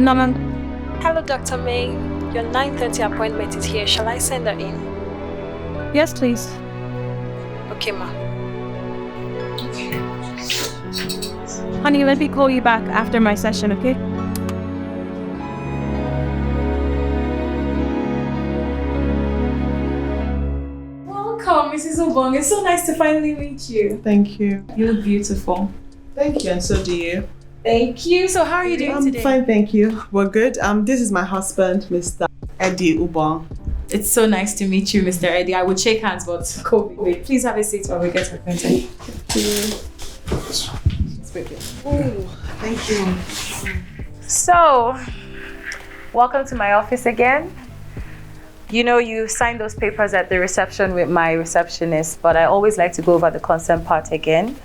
No, ma'am. Hello, Dr. May. Your 9:30 appointment is here. Shall I send her in? Yes, please. Okay, ma. Honey, let me call you back after my session, okay? Welcome, Mrs. Obong. It's so nice to finally meet you. Thank you. You look beautiful. Thank you, and so do you. Thank you. So how are you doing today? I'm fine, thank you. We're good. This is my husband, Mr. Eddie Ubong. It's so nice to meet you, Mr. Eddie. I would shake hands, but COVID. Wait, please have a seat while we get acquainted. Oh, thank you. So, welcome to my office again. You know, you signed those papers at the reception with my receptionist, but I always like to go over the consent part again.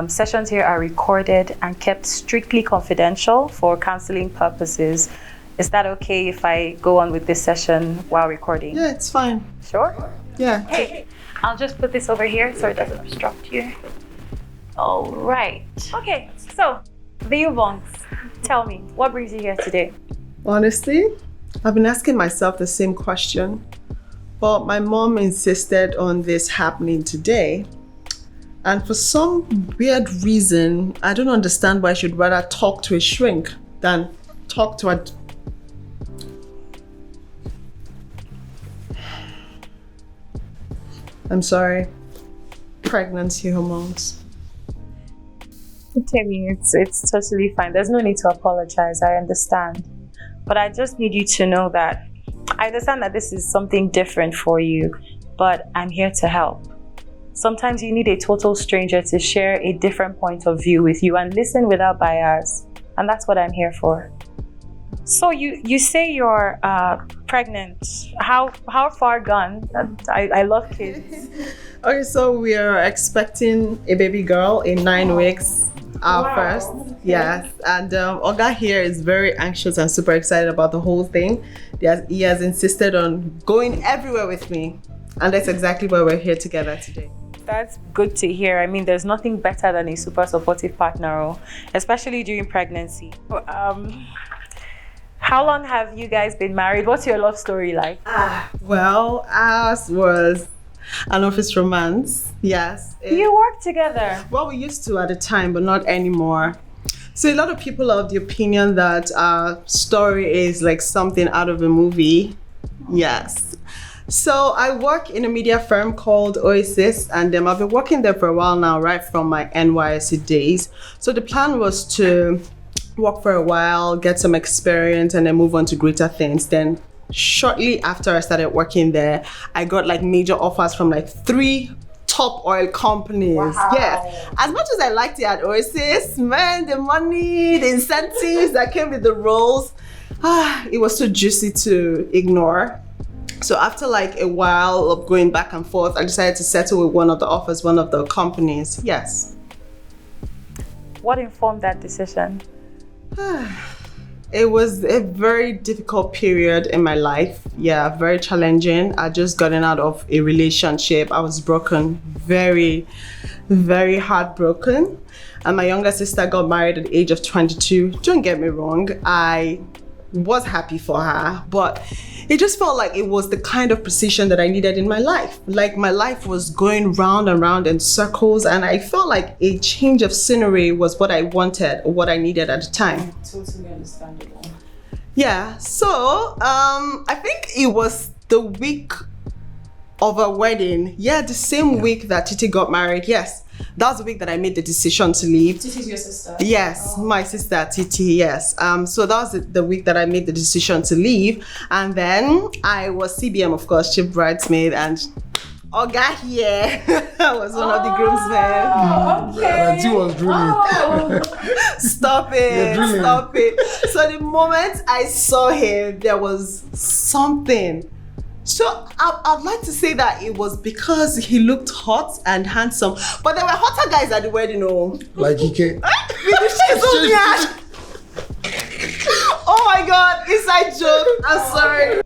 Sessions here are recorded and kept strictly confidential for counseling purposes. Is that okay if I go on with this session while recording? Yeah, it's fine. Sure? Yeah. Hey, I'll just put this over here so it doesn't obstruct you. All right. Okay, so the Ubongs, tell me, what brings you here today? Honestly, I've been asking myself the same question, but my mom insisted on this happening today. And for some weird reason, I don't understand why I should rather talk to a shrink than talk to a... I'm sorry. Pregnancy hormones. Tamy, it's totally fine. There's no need to apologize. I understand. But I just need you to know that I understand that this is something different for you, but I'm here to help. Sometimes you need a total stranger to share a different point of view with you and listen without bias. And that's what I'm here for. So you say you're pregnant. How far gone? I love kids. Okay, so we are expecting a baby girl in 9 weeks. Our Wow. first, Okay. yes. And Oga here is very anxious and super excited about the whole thing. He has insisted on going everywhere with me. And that's exactly why we're here together today. That's good to hear. I mean, there's nothing better than a super supportive partner, especially during pregnancy. How long have you guys been married? What's your love story like? Well, ours was an office romance, yes. You work together. Well, we used to at the time, but not anymore. So a lot of people are of the opinion that our story is like something out of a movie. Yes. So I work in a media firm called Oasis, and I've been working there for a while now, right from my NYSC days. So the plan was to work for a while, get some experience, and then move on to greater things. Then shortly after I started working there, I got like major offers from like 3 top oil companies. Wow. Yes. As much as I liked it at Oasis, man, the money, the incentives that came with the roles, it was too juicy to ignore. So after like a while of going back and forth, I decided to settle with one of the companies. Yes. What informed that decision? It was a very difficult period in my life. Yeah, very challenging. I just gotten out of a relationship. I was broken, very, very heartbroken. And my younger sister got married at the age of 22. Don't get me wrong, I was happy for her, but it just felt like it was the kind of precision that I needed in my life. Like my life was going round and round in circles, and I felt like a change of scenery was what I wanted or what I needed at the time. Totally understandable. Yeah, so I think it was the week of our wedding. Yeah, the same week that Titi got married. Yes, that was the week that I made the decision to leave. Titi's your sister? Yes, my sister Titi, yes. So that was the week that I made the decision to leave. And then I was CBM, of course, chief bridesmaid, and Oga here was one of the groomsmen. Okay. He was drooling. Stop it, stop it. So the moment I saw him, there was something. So I'd like to say that it was because he looked hot and handsome, but there were hotter guys at the wedding, oh. Like he came. With the shades on the Oh my God, inside joke. I'm sorry.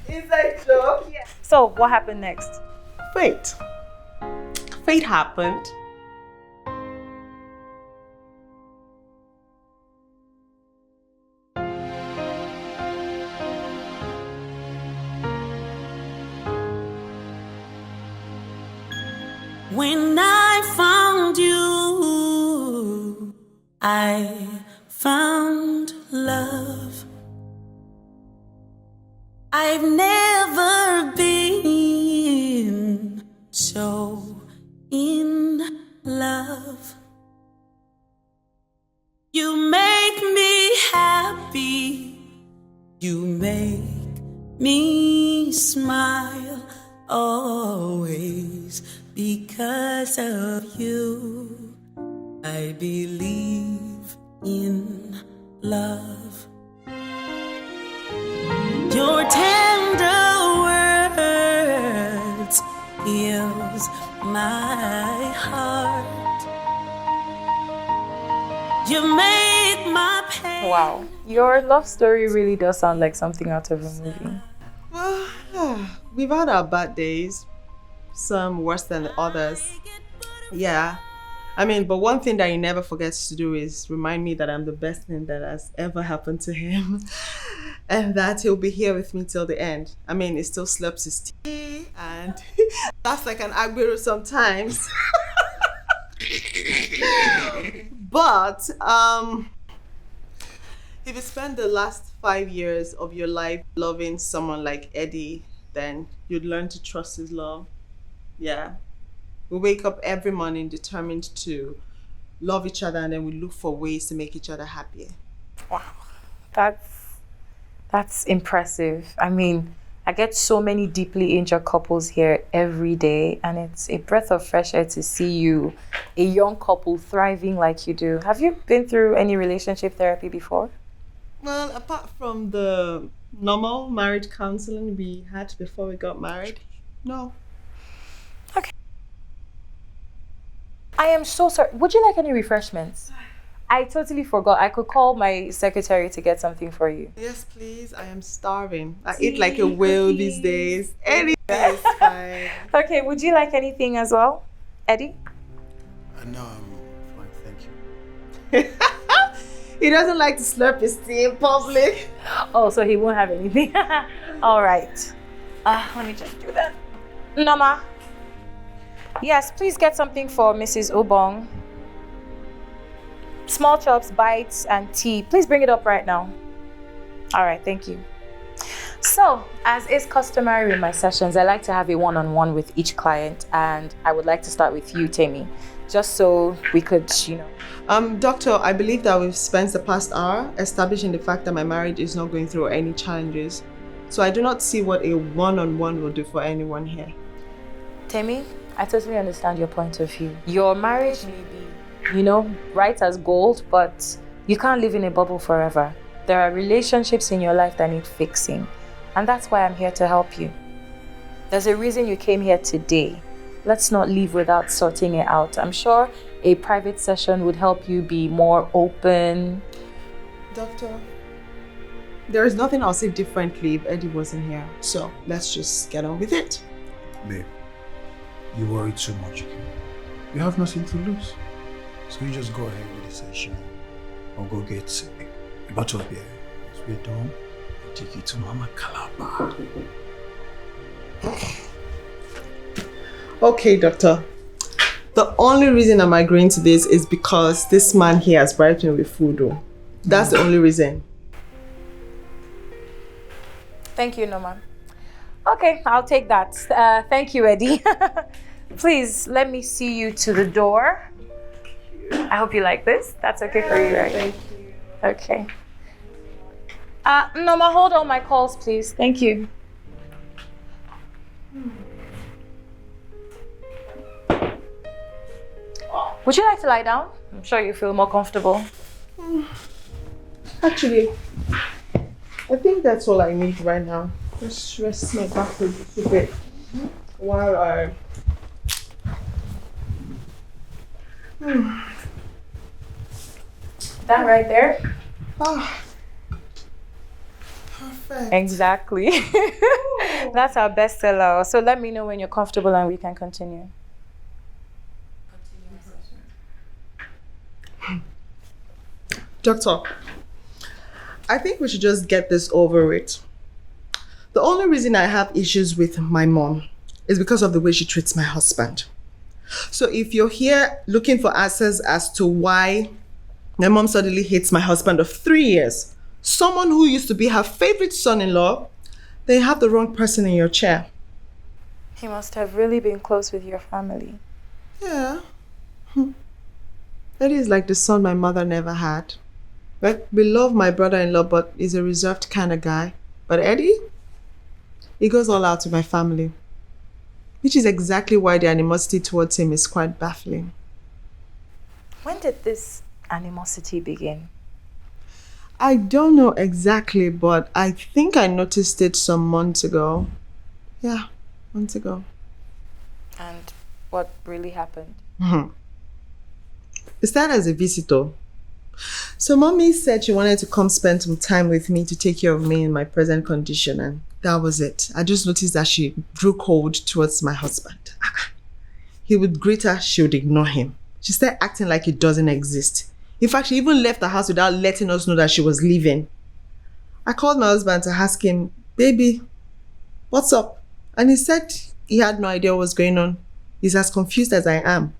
Inside joke. Yeah. So what happened next? Fate happened. When I found you, I found love. I've never been so in love. You make me happy. You make me smile always because of you. I believe in love. Your tender words heals my heart. You make my pain. Wow. Your love story really does sound like something out of a movie. Well, we've had our bad days, some worse than the others. Yeah. I mean, but one thing that he never forgets to do is remind me that I'm the best thing that has ever happened to him. And that he'll be here with me till the end. I mean, he still slaps his tea and laughs like an agbero sometimes. But if you spend the last 5 years of your life loving someone like Eddie, then you'd learn to trust his love. Yeah. We wake up every morning determined to love each other, and then we look for ways to make each other happier. Wow. That's impressive. I mean, I get so many deeply injured couples here every day, and it's a breath of fresh air to see you, a young couple, thriving like you do. Have you been through any relationship therapy before? Well, apart from the normal marriage counseling we had before we got married, no. Okay. I am so sorry. Would you like any refreshments? I totally forgot. I could call my secretary to get something for you. Yes, please. I am starving. I eat like a whale these days. Anything is fine. Okay, would you like anything as well, Eddie? No, I'm fine, thank you. He doesn't like to slurp his tea in public. Oh, so he won't have anything. All right. Let me just do that. Nama. Yes, please get something for Mrs. Obong. Small chops, bites, and tea. Please bring it up right now. All right, thank you. So, as is customary in my sessions, I like to have a one-on-one with each client, and I would like to start with you, Tamy, just so we could, Doctor, I believe that we've spent the past hour establishing the fact that my marriage is not going through any challenges. So I do not see what a one-on-one will do for anyone here. Tamy, I totally understand your point of view. Your marriage may be, bright as gold, but you can't live in a bubble forever. There are relationships in your life that need fixing, and that's why I'm here to help you. There's a reason you came here today. Let's not leave without sorting it out. I'm sure a private session would help you be more open. Doctor, there is nothing I'll say differently if Eddie wasn't here. So let's just get on with it. Babe, you worry too much. You have nothing to lose. So you just go ahead with the session. Or go get a bottle of beer. Once we're done, I'll take you to Mama Calabar. Okay, doctor. The only reason I'm agreeing to this is because this man here has bribed me with food. That's the only reason. Thank you, Norman. Okay, I'll take that. Thank you, Eddie. Please, let me see you to the door. I hope you like this. That's okay for you, right? Thank you. Okay. Norma, hold all my calls, please. Thank you. Would you like to lie down? I'm sure you feel more comfortable. Actually, I think that's all I need right now. Just rest my back a little bit while I... That right there? Ah, perfect. Exactly. That's our bestseller. So let me know when you're comfortable and we can continue. Doctor, I think we should just get this over with. The only reason I have issues with my mom is because of the way she treats my husband. So if you're here looking for answers as to why my mom suddenly hates my husband of 3 years, someone who used to be her favorite son-in-law, then you have the wrong person in your chair. He must have really been close with your family. Yeah. Eddie is like the son my mother never had. Like, we love my brother-in-law, but he's a reserved kind of guy. But Eddie, he goes all out to my family. Which is exactly why the animosity towards him is quite baffling. When did this animosity begin? I don't know exactly, but I think I noticed it some months ago. Yeah, months ago. And what really happened? It started as a visitor. So mommy said she wanted to come spend some time with me to take care of me in my present condition, and that was it. I just noticed that she grew cold towards my husband. He would greet her, she would ignore him. She started acting like he doesn't exist. In fact, she even left the house without letting us know that she was leaving. I called my husband to ask him, baby, what's up? And he said he had no idea what was going on. He's as confused as I am.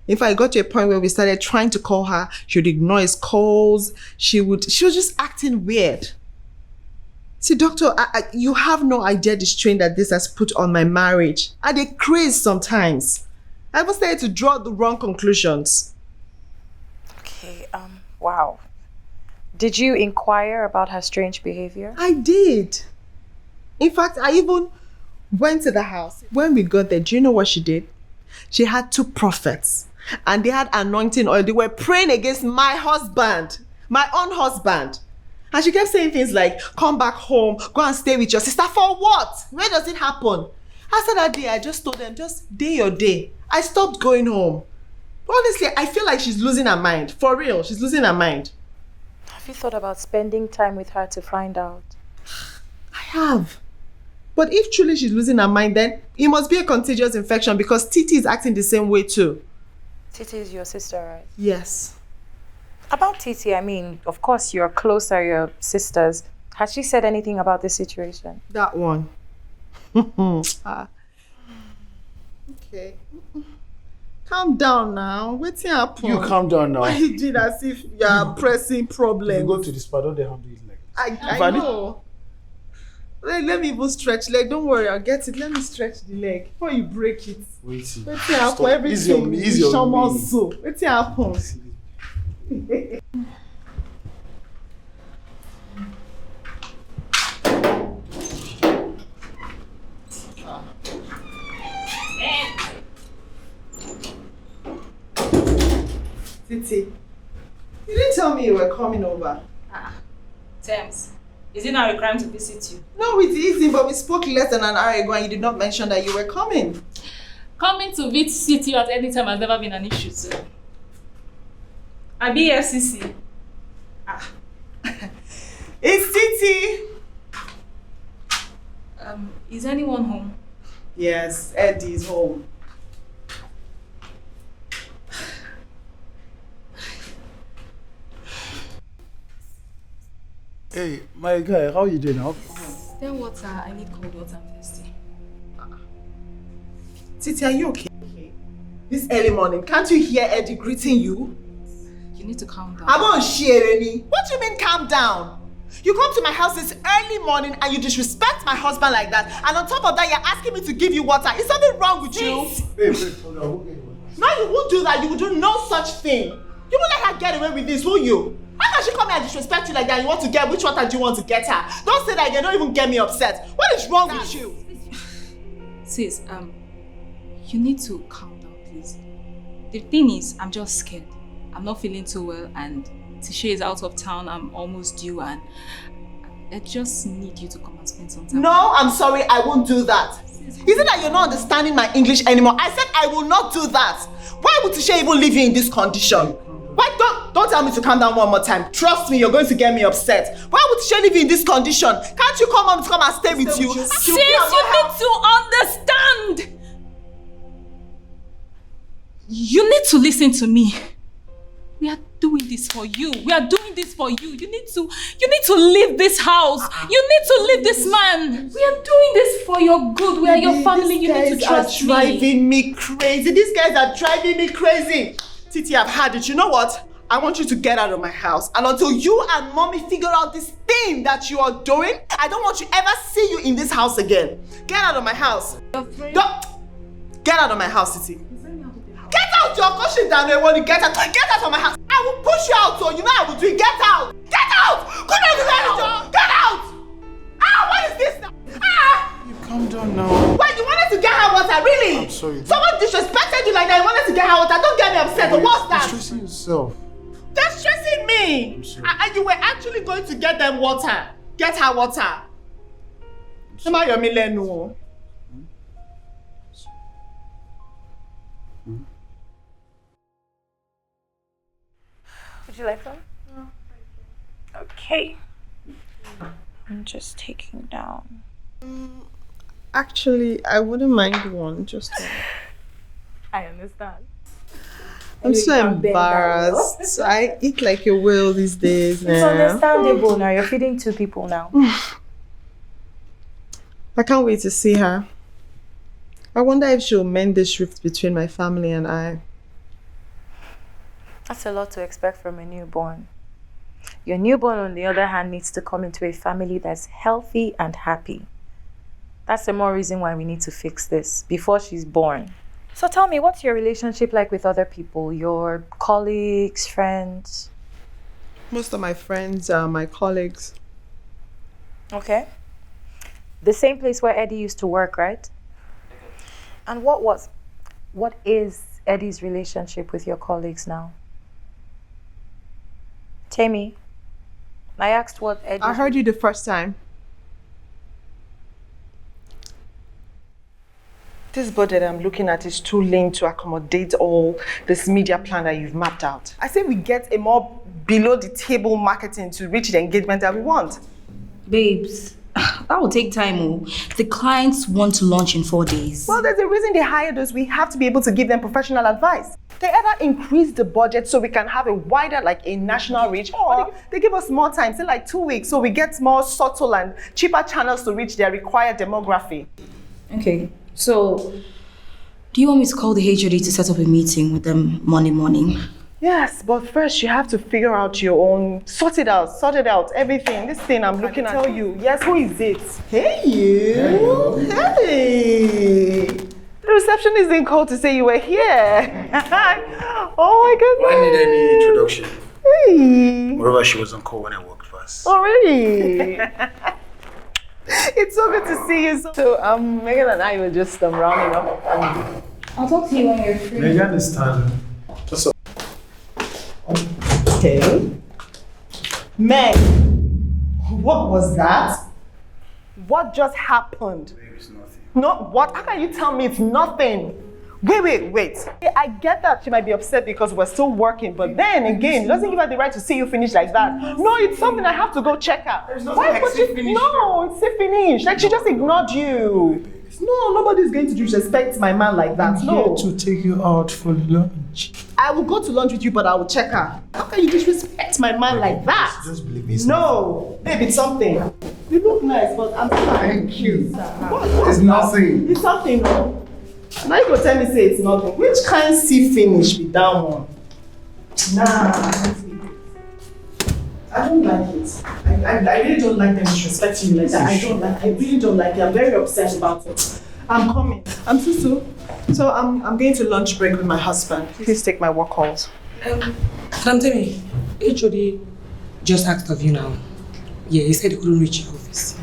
In fact, I got to a point where we started trying to call her. She would ignore his calls. She was just acting weird. See, doctor, you have no idea the strain that this has put on my marriage. I get crazy sometimes. I even started to draw the wrong conclusions. Okay, wow. Did you inquire about her strange behavior? I did. In fact, I even went to the house. When we got there, do you know what she did? She had 2 prophets. And they had anointing oil. They were praying against my husband. My own husband. And she kept saying things like, come back home, go and stay with your sister. For what? Where does it happen? After that day, I just told them, just day your day. I stopped going home. Honestly, I feel like she's losing her mind. For real, she's losing her mind. Have you thought about spending time with her to find out? I have. But if truly she's losing her mind, then it must be a contagious infection because Titi is acting the same way too. Titi is your sister, right? Yes. About Titi, I mean, of course you're closer, you're sisters. Has she said anything about this situation? That one. Okay. Calm down now. What's happening? You calm down now. Why you did as if you're pressing problems? If you go to the spa, don't they handle it like this? I know. Let me even stretch leg. Don't worry, I'll get it. Let me stretch the leg before you break it. Wait. What's happening? Everything Easy on me. Easy on me. What's happening? Titi, you didn't tell me you were coming over. Thames, is it now a crime to visit you? No, it isn't, but we spoke less than an hour ago and you did not mention that you were coming. Coming to visit you at any time has never been an issue, sir. I be FCC. It's Titi. Is anyone home? Yes, Eddie is home. Hey, my guy, how you doing now? Then water. I need cold water. I'm thirsty. Titi, are you okay? This early morning, can't you hear Eddie greeting you? You need to calm down. I won't share any. What do you mean calm down? You come to my house this early morning and you disrespect my husband like that, and on top of that you're asking me to give you water. Is something wrong with you? Hey, hold on. No, you won't do that. You will do no such thing. You won't let her get away with this, will you? How can she come here and disrespect you like that? You want to get, which water do you want to get her? Don't say that again, don't even get me upset. What is wrong with you? Sis, you need to calm down, please. The thing is, I'm just scared. I'm not feeling too well and Tisha is out of town. I'm almost due and I just need you to come and spend some time. No, I'm sorry, I won't do that. Is it that you're not understanding my English anymore? I said I will not do that. Why would Tisha even leave you in this condition? Why don't tell me to calm down one more time. Trust me, you're going to get me upset. Why would Tisha leave you in this condition? Can't you come home to come and stay with you? Sis, you need to understand. You need to listen to me. We are doing this for you. We are doing this for you. You need to leave this house. You need to leave this man. We are doing this for your good. We are your family. You need to trust me. These guys are driving me crazy. These guys are driving me crazy. Titi, I've had it. You know what? I want you to get out of my house. And until you and mommy figure out this thing that you are doing, I don't want to ever see you in this house again. Get out of my house. Don't. Get out of my house, Titi. Get out! You're pushing down there when you get out. Get out of my house. I will push you out, so you know I will do it. Get out! Get out! Come on, get out! Ah, what is this now? Ah! You calm down now. Wait, you wanted to get her water, really? I'm sorry. Someone disrespected you like that. You wanted to get her water. Don't get me upset. But what's that? You're stressing yourself. They're stressing me. I'm sorry. And you were actually going to get them water. Get her water. Am I your millennial? Would you like some? No. Okay. I'm just taking down. Actually, I wouldn't mind one. Just I understand. I'm so embarrassed. I eat like a whale these days now. It's understandable now. You're feeding 2 people now. I can't wait to see her. I wonder if she'll mend this rift between my family and I. That's a lot to expect from a newborn. Your newborn, on the other hand, needs to come into a family that's healthy and happy. That's the more reason why we need to fix this before she's born. So tell me, what's your relationship like with other people? Your colleagues, friends? Most of my friends are my colleagues. Okay. The same place where Eddie used to work, right? And what is Eddie's relationship with your colleagues now? Tamy, I asked what Eddie... I heard you the first time. This budget I'm looking at is too lean to accommodate all this media plan that you've mapped out. I say we get a more below-the-table marketing to reach the engagement that we want. Babes, that will take time. Oh. The clients want to launch in 4 days. Well, there's a reason they hired us. We have to be able to give them professional advice. They either increase the budget so we can have a wider, like a national reach, or they give us more time, say like 2 weeks, so we get more subtle and cheaper channels to reach their required demography. Okay, so do you want me to call the HOD to set up a meeting with them Monday morning? Yes, but first you have to figure out your own, sort it out, everything. This thing I'm looking at. Tell you, yes, who is it? Hey, you. Hey. The receptionist didn't call to say you were here. Oh my goodness. Do I need any introduction? Hey. Moreover, she was on call when I walked past. Oh, really? It's so good to see you. So, Megan and I were just rounding up. I'll talk to you when you're free. Megan understand. What's up? Okay. Meg, what was that? What just happened? Baby, it's nothing. No, what? How can you tell me it's nothing? Wait. I get that she might be upset because we're still working, but then again, it doesn't give her the right to see you finish like that. No, it's something I have to go check out. Why would you? No, it's finished. Like she just ignored you. No, nobody's going to disrespect my man like that. I'm No. here to take you out for lunch. I will go to lunch with you, but I will check her. How can you disrespect my man like that? Just believe me. No, babe, it's something. You look nice, but I'm sorry. Thank you. What? It's nothing. It's something, no. Now you go tell me say it's nothing. Which kind see finish with that one? Nah. I don't like it. I really don't like them disrespecting you like that. I really don't like it. I'm very upset about it. I'm coming. I'm Susu. So I'm going to lunch break with my husband. Please take my work calls. Tamy, HOD just asked of you now. Yeah, he said he couldn't reach your office.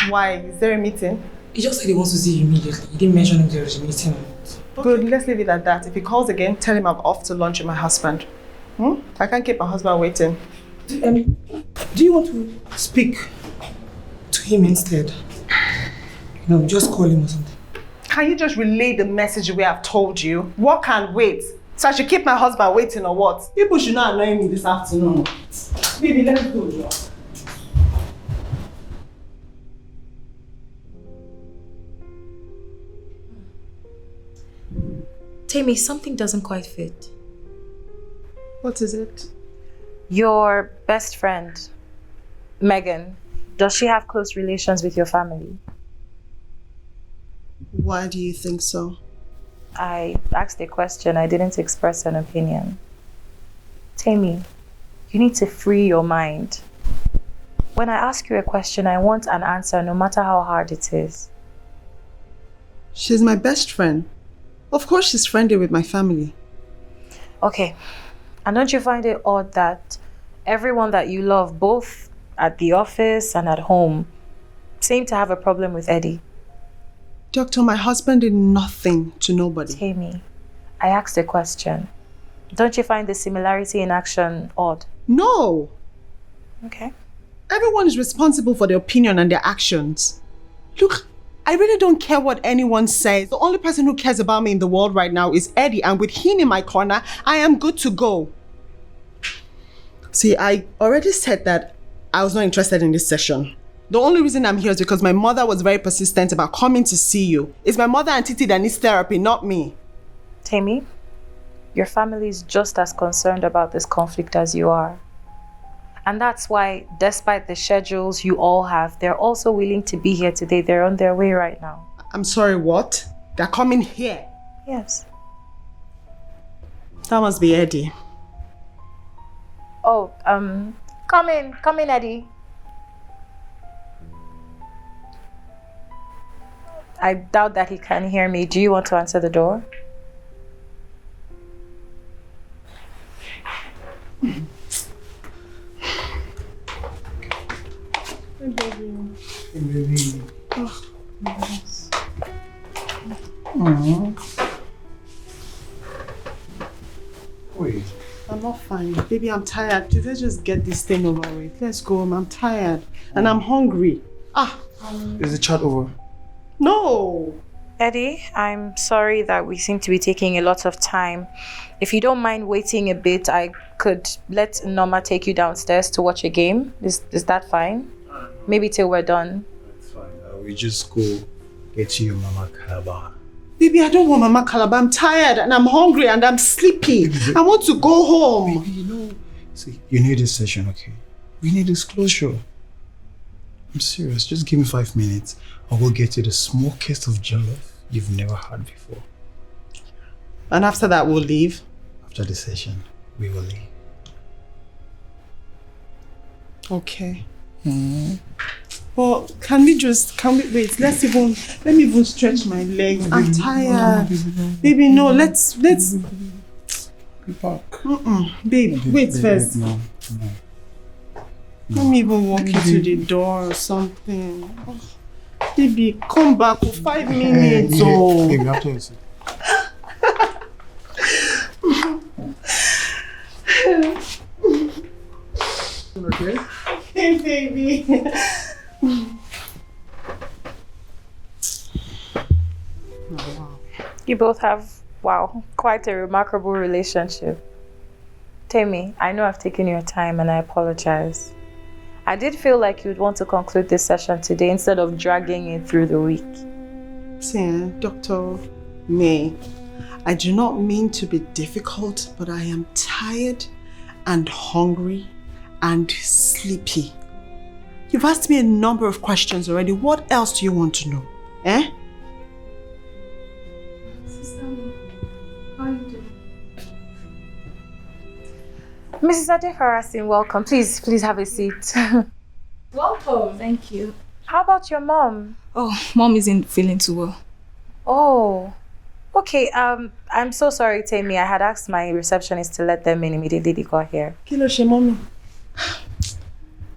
Why? Is there a meeting? He just said he wants to see you immediately. He didn't mention if there was a meeting. Good, let's leave it at that. If he calls again, tell him I'm off to lunch with my husband. I can't keep my husband waiting. Do you want to speak to him instead? No, just call him or something. Can you just relay the message the way I've told you? What can wait? So I should keep my husband waiting or what? People should not annoy me this afternoon. Baby, let's go, Joe. Tamy, something doesn't quite fit. What is it? Your best friend, Megan, does she have close relations with your family? Why do you think so? I asked a question, I didn't express an opinion. Tamy, you need to free your mind. When I ask you a question, I want an answer no matter how hard it is. She's my best friend. Of course she's friendly with my family. Okay, and don't you find it odd that everyone that you love, both at the office and at home, seem to have a problem with Eddie? Doctor, my husband did nothing to nobody. Tamy, I asked a question. Don't you find the similarity in action odd? No. Okay. Everyone is responsible for their opinion and their actions. Look, I really don't care what anyone says. The only person who cares about me in the world right now is Eddie, and with him in my corner, I am good to go. See, I already said that I was not interested in this session. The only reason I'm here is because my mother was very persistent about coming to see you. It's my mother and Titi that needs therapy, not me. Tamy, your family is just as concerned about this conflict as you are. And that's why, despite the schedules you all have, they're also willing to be here today. They're on their way right now. I'm sorry, what? They're coming here? Yes. That must be Eddie. Oh, come in, Eddie. I doubt that he can hear me. Do you want to answer the door? Hey, baby. Hey, baby. Oh, yes. Wait. I'm not fine. Baby, I'm tired. Please, let's just get this thing over with. Let's go home. I'm tired. And I'm hungry. Is the chat over? No. Eddie, I'm sorry that we seem to be taking a lot of time. If you don't mind waiting a bit, I could let Norma take you downstairs to watch a game. Is that fine? Maybe till we're done. It's fine. We just go get you Mama Calabar. Baby, I don't want Mama Calabar. I'm tired and I'm hungry and I'm sleepy. I want to go home. Baby, see, you need this session, okay? We need this closure. I'm serious. Just give me 5 minutes. I will get you the smokiest of jollof you've never had before. And after that, we'll leave? After the session, we will leave. Okay. Well, can we wait? Let me even stretch my legs. I'm tired. Baby, no, let's. Be back. Babe, wait first. No. Let me even walk you to the door or something. Oh, baby, come back for 5 minutes. Oh. Baby, after you see. Okay? Hey, baby. You both have, quite a remarkable relationship. Tamy, I know I've taken your time and I apologize. I did feel like you'd want to conclude this session today instead of dragging it through the week. See, Dr. May, I do not mean to be difficult, but I am tired and hungry and sleepy. You've asked me a number of questions already. What else do you want to know? Eh? Sister, how are you doing? Mrs. Adefarasin, welcome. Please have a seat. Welcome. Thank you. How about your mom? Oh, mom isn't feeling too well. Oh, okay. I'm so sorry, Tamy. I had asked my receptionist to let them in immediately they got here. Kiloshe, mommy.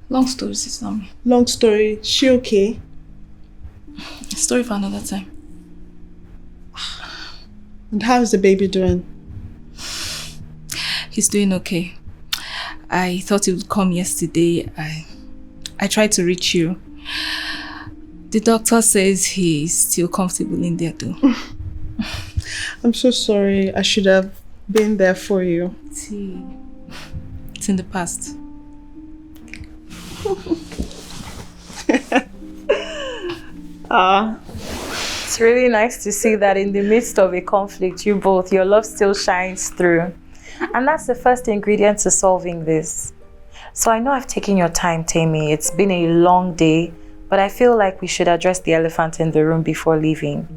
Long story, sister. Long story. She okay? Story for another time. And how is the baby doing? He's doing okay. I thought he would come yesterday. I tried to reach you. The doctor says he's still comfortable in there though. I'm so sorry. I should have been there for you. It's in the past. It's really nice to see that in the midst of a conflict, your love still shines through. And that's the first ingredient to solving this. So I know I've taken your time, Tamy. It's been a long day, but I feel like we should address the elephant in the room before leaving.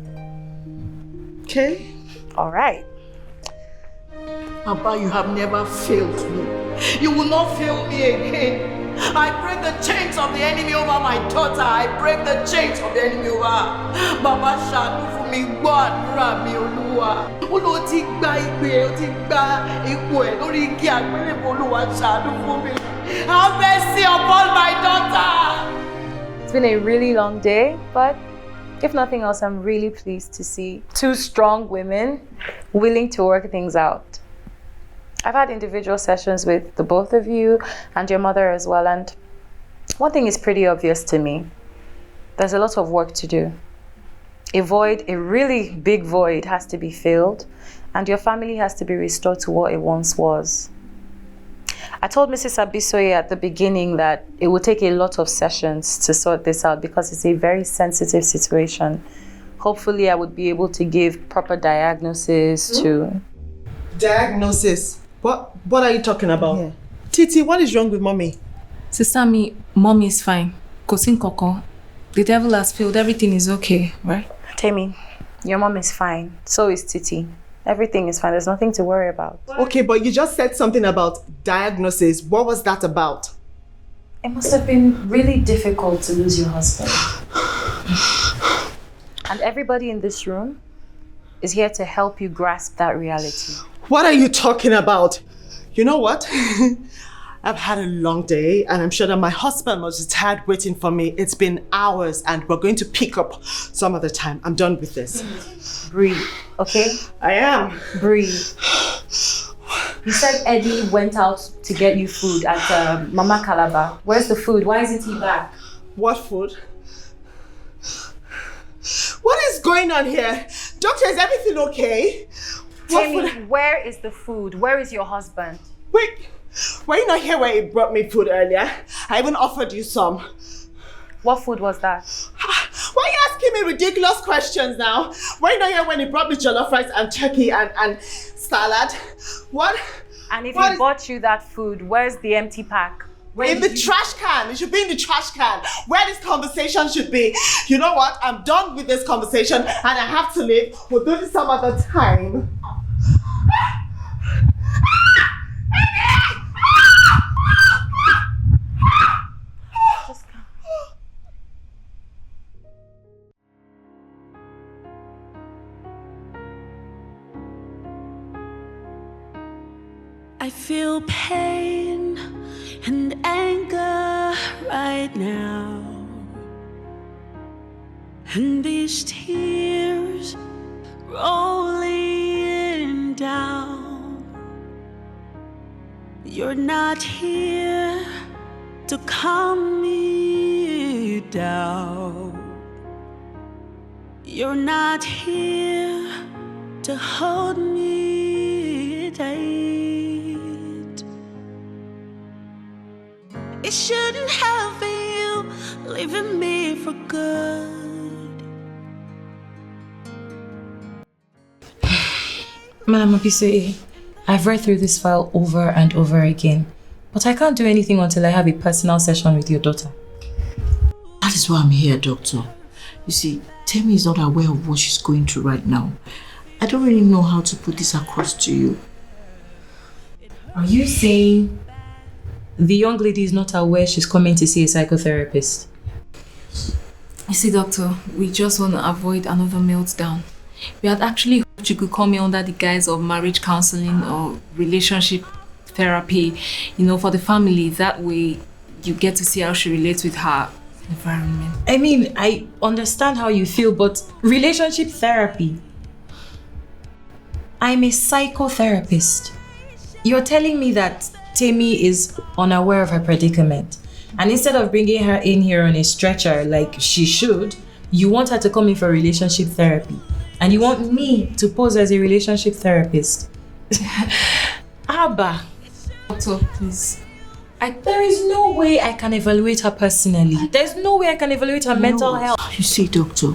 Okay. All right. Papa, you have never failed me. You will not fail me again. I break the chains of the enemy over my daughter. I break the chains of the enemy over her. Baba, ṣàánú fún mi, gbọ́ àdúrà mi, Olúwa. Olúwa ti gba ìgbé, ó ti gba ipò ẹ̀ lórí igi àgbélébùú, Olúwa ṣàánú fún mi. Have mercy upon my daughter. It's been a really long day, but if nothing else, I'm really pleased to see two strong women willing to work things out. I've had individual sessions with the both of you and your mother as well, and one thing is pretty obvious to me. There's a lot of work to do. A void, a really big void, has to be filled, and your family has to be restored to what it once was. I told Mrs. Abisoye at the beginning that it would take a lot of sessions to sort this out because it's a very sensitive situation. Hopefully I would be able to give proper diagnosis to... Diagnosis? What are you talking about? Yeah. Titi, what is wrong with mommy? Sister me, mommy is fine. Kosin Koko. The devil has failed. Everything is okay, right? Tamy, your mom is fine. So is Titi. Everything is fine. There's nothing to worry about. Okay, but you just said something about diagnosis. What was that about? It must have been really difficult to lose your husband. And everybody in this room is here to help you grasp that reality. What are you talking about? You know what? I've had a long day and I'm sure that my husband was tired waiting for me. It's been hours and we're going to pick up some other time. I'm done with this. Breathe, okay? I am. Breathe. You said Eddie went out to get you food at Mama Calabar. Where's the food? Why isn't he back? What food? What is going on here? Doctor, is everything okay? Tamy, where is the food? Where is your husband? Wait, were you not here when you brought me food earlier? I even offered you some. What food was that? Why are you asking me ridiculous questions now? Were you not here when he brought me jollof rice and turkey and salad? What? And if he bought you that food, where's the empty pack? In the trash can. It should be in the trash can. Where this conversation should be. You know what? I'm done with this conversation and I have to leave. We'll do this some other time. I feel pain and anger right now, and these tears rolling down. You're not here to calm me down. You're not here to hold me tight. It shouldn't have been you leaving me for good. Madam Abisoye, I've read through this file over and over again, but I can't do anything until I have a personal session with your daughter. That is why I'm here, doctor. You see, Tamy is not aware of what she's going through right now. I don't really know how to put this across to you. Are you saying the young lady is not aware she's coming to see a psychotherapist? You see, doctor, we just want to avoid another meltdown. We had actually hoped you could come in under the guise of marriage counseling or relationship therapy, for the family. That way you get to see how she relates with her environment. I mean, I understand how you feel, but relationship therapy? I'm a psychotherapist. You're telling me that Tamy is unaware of her predicament, and instead of bringing her in here on a stretcher like she should, you want her to come in for relationship therapy, and you want me to pose as a relationship therapist. Abba, Doctor, please. There is no way I can evaluate her personally. There's no way I can evaluate her mental health. You see, doctor,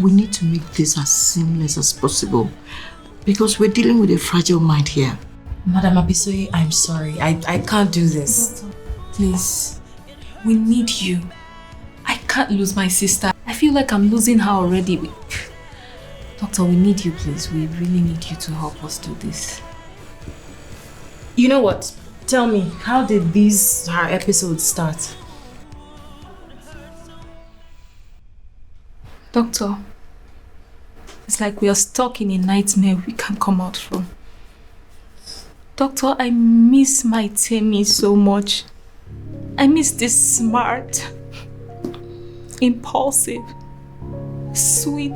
we need to make this as seamless as possible because we're dealing with a fragile mind here. Madam Abisoye, I'm sorry. I can't do this. Doctor, Please, we need you. I can't lose my sister. I feel like I'm losing her already. Doctor, we need you, please. We really need you to help us do this. You know what? Tell me, how did her episodes start? Doctor, it's like we are stuck in a nightmare we can't come out from. Doctor, I miss my Tamy so much. I miss this smart, impulsive, sweet.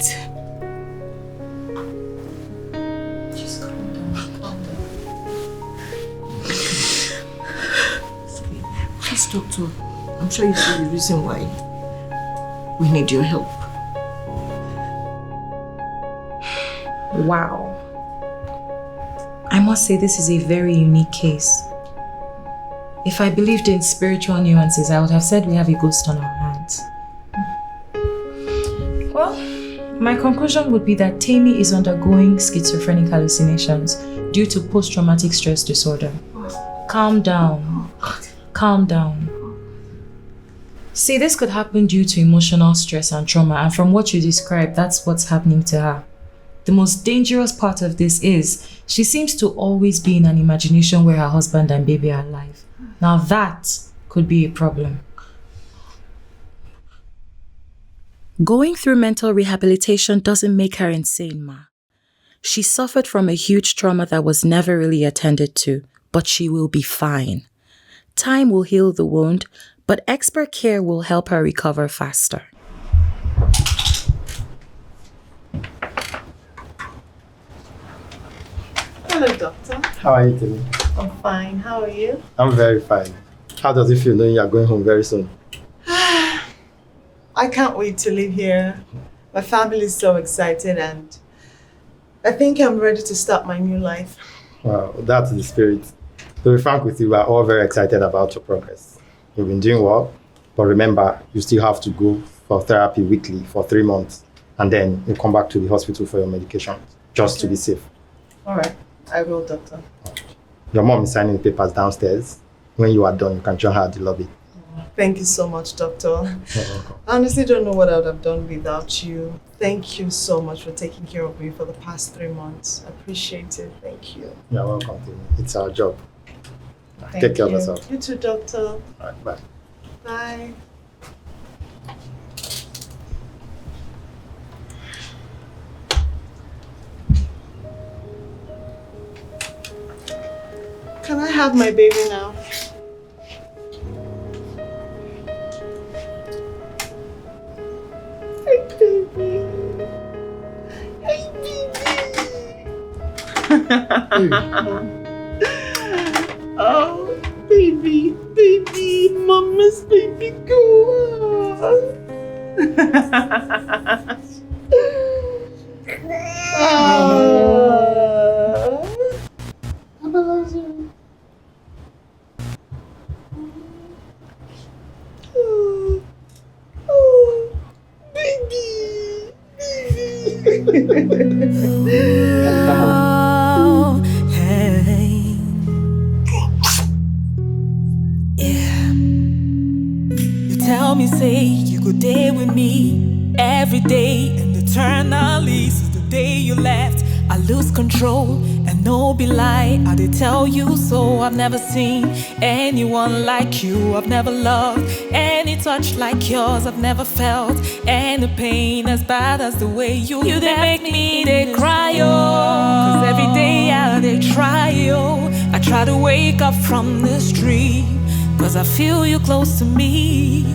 Just calm down. Please, doctor, I'm sure you see the reason why we need your help. Wow. I must say this is a very unique case. If I believed in spiritual nuances, I would have said we have a ghost on our hands. Well, my conclusion would be that Tamy is undergoing schizophrenic hallucinations due to post-traumatic stress disorder. Calm down. Calm down. See, this could happen due to emotional stress and trauma, and from what you described, that's what's happening to her. The most dangerous part of this is she seems to always be in an imagination where her husband and baby are alive. Now that could be a problem. Going through mental rehabilitation doesn't make her insane, Ma. She suffered from a huge trauma that was never really attended to, but she will be fine. Time will heal the wound, but expert care will help her recover faster. Hello, doctor. How are you doing? I'm fine. How are you? I'm very fine. How does it feel knowing you are going home very soon? I can't wait to live here. My family is so excited and I think I'm ready to start my new life. Wow, that's the spirit. To be frank with you, we are all very excited about your progress. You've been doing well, but remember, you still have to go for therapy weekly for 3 months and then you come back to the hospital for your medication, just to be safe. All right, I will, doctor. Your mom is signing the papers downstairs. When you are done, you can join her at the lobby. Thank you so much, doctor. You're welcome. I honestly don't know what I would have done without you. Thank you so much for taking care of me for the past 3 months. I appreciate it. Thank you. You're welcome, Tamy. It's our job. Thank Take care you. of yourself. You too, doctor. All right, bye. Bye. Can I have my baby now? Hey, baby. Hey, baby. Oh, baby, baby, mama's baby girl. Papa loves you. Oh, baby, baby. Oh, hey. Yeah. You tell me, say you go there with me every day, and eternally since the day you left. I lose control and no be lie. I did tell you so. I've never seen anyone like you. I've never loved any touch like yours. I've never felt any pain as bad as the way you they make me they cry, oh. Cause every day they try, oh. I try to wake up from this dream, cause I feel you close to me.